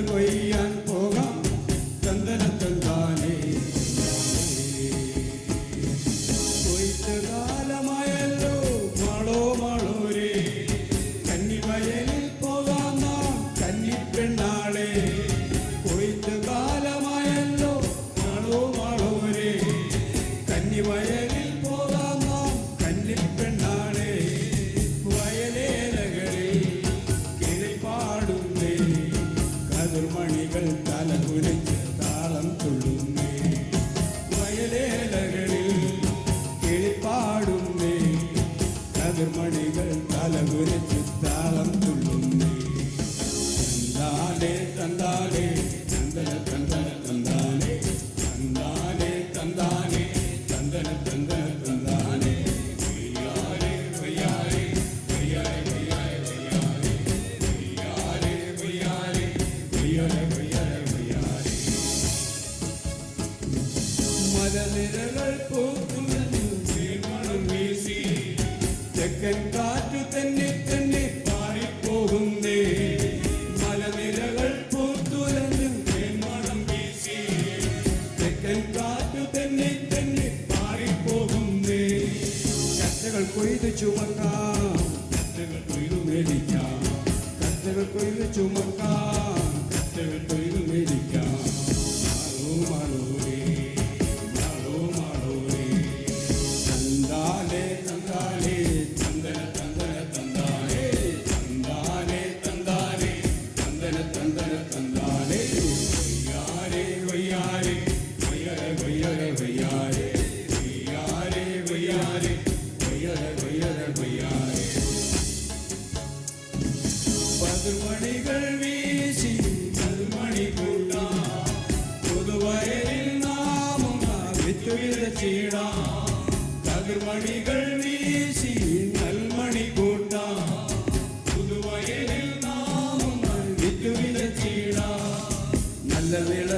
കൊയ്യാൻ പോകാം ചന്ദനത്തന്താനേ കൊയ്ത്ത് കാലമായല്ലോ മാളോ മാളോരേ കന്നിവയലിൽ പോകാം നാം കന്നിപ്പെണ്ണാളെ കൊയ്ത്ത് കാലമായല്ലോ മാളോ മാളോരേ കന്നിവയലിൽ പോകാം നാം കന്നിപ്പെണ്ണാളെ വയലേലകളിൽ കിളിപ്പാടുന്നേ കതിർമണികൾ തലകുനിച്ച് താളം തുള്ളുന്നേ വയലേലകളിൽ കിളിപ്പാടുന്നേ കതിർമണികൾ തലകുനിച്ച് താളം തുള്ളുന്നേ തന്താനേ തന്താനേ തന്തന തന്തന തന്താനേ തന്താനേ തന്താനേ തന്തന തന്തന തന്താനേ വയ്യാരേ വയ്യാരേ വയ്യാരേ വയ്യാരേ വയ്യാരേ വയ്യാരേ വയ്യാരേ വയ്യാരേ വയ്യാരേ മലനിരകൾ പൂത്തുലഞ്ഞു മണം വീശി തെക്കൻ കാറ്റു തന്നെ തന്നെ പാറിപ്പോകുന്നേ മലനിരകൾ പൂത്തുലഞ്ഞു മണം വീശി തെക്കൻ കാറ്റു തന്നെ തന്നെ പാറിപ്പോകുന്നേ കറ്റകൾ കൊയ്ത് ചുമക്കാം കറ്റകൾ കൊയ്തു മേടിക്കാം കറ്റകൾ കൊയ്ത് ചുമക്കാം കറ്റകൾ കൊയ്തു മേടിക്കാം മാളോ മാളോ മാളോരേ തന്താനേ തന്താനേ തന്തന തന്തന തന്താനേ തന്താനേ തന്താനേ തന്തന തന്തന തന്താനേ വയ്യാരേ വയ്യാരേ വയ്യാരേ വയ്യാരേ വയ്യാരേ വയ്യാരേ വയ്യാരേ വയ്യാരേ വയ്യാരേ പതുമണികൾ വീശി കൽമണി കൂട്ടാം പുതുവയലിൽ നാമും വിത്ത് വിതച്ചിടാം കതിർമണികൾ വീശി നൽമണി കൂട്ടാം പുതുവയലിൽ നാമും വിത്ത് വിതച്ചിടാം നല്ല വിള